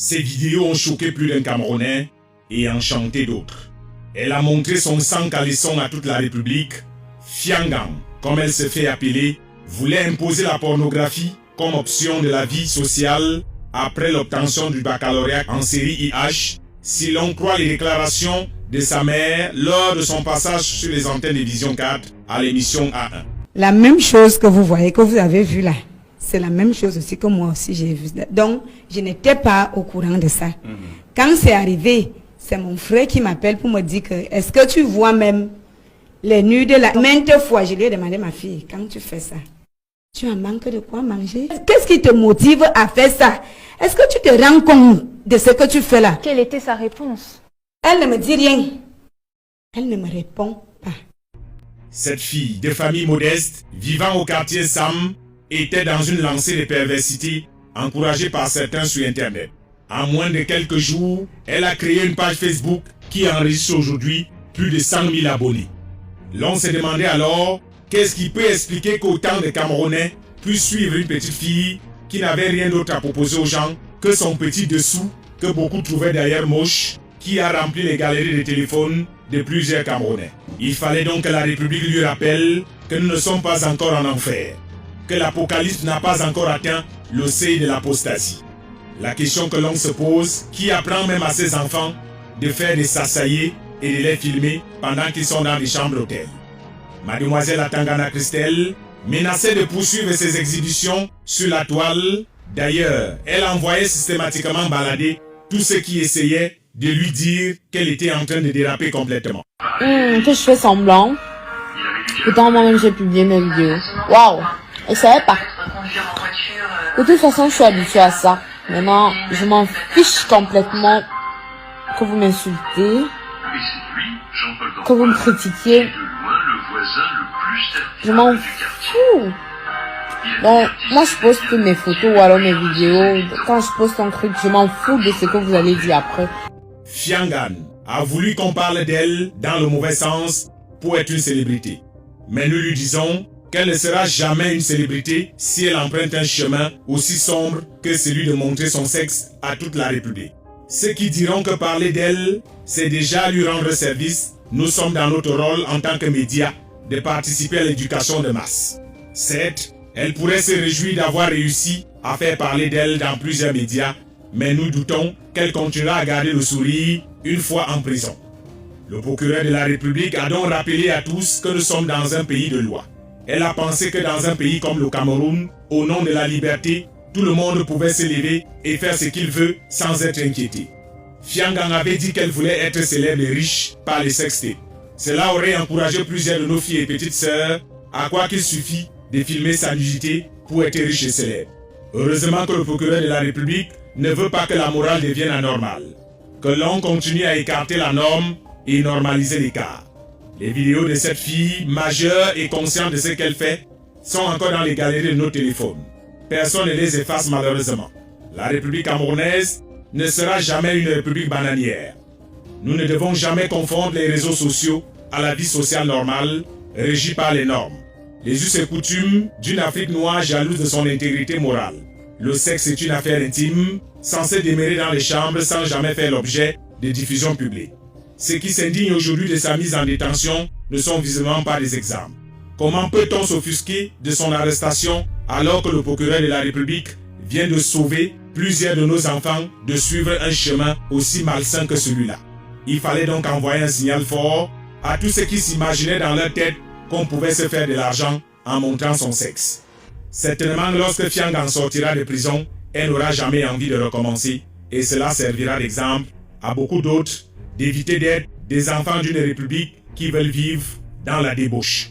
Ces vidéos ont choqué plus d'un Camerounais et enchanté d'autres. Elle a montré son sang calisson à toute la République. Fiangang, comme elle se fait appeler, voulait imposer la pornographie comme option de la vie sociale après l'obtention du baccalauréat en série IH, si l'on croit les déclarations de sa mère lors de son passage sur les antennes de Vision 4 à l'émission A1. La même chose que vous voyez, que vous avez vu là, c'est la même chose aussi que moi aussi j'ai vu. Donc, je n'étais pas au courant de ça. Quand c'est arrivé, c'est mon frère qui m'appelle pour me dire que, est-ce que tu vois même les nuits de la... Maintes fois, je lui ai demandé, ma fille, quand tu fais ça, tu as manque de quoi manger? Qu'est-ce qui te motive à faire ça? Est-ce que tu te rends compte de ce que tu fais là? Quelle était sa réponse? Elle ne me dit rien. Elle ne me répond pas. Cette fille de famille modeste, vivant au quartier Sam, était dans une lancée de perversité encouragée par certains sur Internet. En moins de quelques jours, elle a créé une page Facebook qui enregistre aujourd'hui plus de 100 000 abonnés. L'on s'est demandé alors qu'est-ce qui peut expliquer qu'autant de Camerounais puissent suivre une petite fille qui n'avait rien d'autre à proposer aux gens que son petit dessous, que beaucoup trouvaient d'ailleurs moche, qui a rempli les galeries de téléphones de plusieurs Camerounais. Il fallait donc que la République lui rappelle que nous ne sommes pas encore en enfer, que l'Apocalypse n'a pas encore atteint le seuil de l'apostasie. La question que l'on se pose, qui apprend même à ses enfants de faire des sassaillés et de les filmer pendant qu'ils sont dans les chambres d'hôtel. Mademoiselle Atangana Christelle menaçait de poursuivre ses exhibitions sur la toile. D'ailleurs, elle envoyait systématiquement balader tous ceux qui essayaient de lui dire qu'elle était en train de déraper complètement. Que je fais semblant. Pourtant, moi-même, j'ai publié mes vidéos. Waouh! Je savais pas. De toute façon, je suis habituée à ça. Maintenant, je m'en fiche complètement que vous m'insultez, que vous me critiquiez. Je m'en fous. Donc, moi, je poste mes photos ou alors mes vidéos. Quand je poste un truc, je m'en fous de ce que vous allez dire après. Fiangan a voulu qu'on parle d'elle dans le mauvais sens pour être une célébrité. Mais nous lui disons qu'elle ne sera jamais une célébrité si elle emprunte un chemin aussi sombre que celui de montrer son sexe à toute la République. Ceux qui diront que parler d'elle, c'est déjà lui rendre service, nous sommes dans notre rôle en tant que médias de participer à l'éducation de masse. Certes, elle pourrait se réjouir d'avoir réussi à faire parler d'elle dans plusieurs médias, mais nous doutons qu'elle continuera à garder le sourire une fois en prison. Le procureur de la République a donc rappelé à tous que nous sommes dans un pays de loi. Elle a pensé que dans un pays comme le Cameroun, au nom de la liberté, tout le monde pouvait se lever et faire ce qu'il veut sans être inquiété. Fiangang avait dit qu'elle voulait être célèbre et riche par les sextapes. Cela aurait encouragé plusieurs de nos filles et petites sœurs à croire qu'il suffit de filmer sa nudité pour être riche et célèbre. Heureusement que le procureur de la République ne veut pas que la morale devienne anormale, que l'on continue à écarter la norme et normaliser l'écart. Les vidéos de cette fille, majeure et consciente de ce qu'elle fait, sont encore dans les galeries de nos téléphones. Personne ne les efface malheureusement. La République camerounaise ne sera jamais une république bananière. Nous ne devons jamais confondre les réseaux sociaux à la vie sociale normale, régie par les normes. Les us et coutumes d'une Afrique noire jalouse de son intégrité morale. Le sexe est une affaire intime, censée demeurer dans les chambres sans jamais faire l'objet de diffusion publique. Ceux qui s'indignent aujourd'hui de sa mise en détention ne sont visiblement pas des exemples. Comment peut-on s'offusquer de son arrestation alors que le procureur de la République vient de sauver plusieurs de nos enfants de suivre un chemin aussi malsain que celui-là? Il fallait donc envoyer un signal fort à tous ceux qui s'imaginaient dans leur tête qu'on pouvait se faire de l'argent en montrant son sexe. Certainement, lorsque Fiangang sortira de prison, elle n'aura jamais envie de recommencer et cela servira d'exemple à beaucoup d'autres d'éviter d'être des enfants d'une république qui veulent vivre dans la débauche.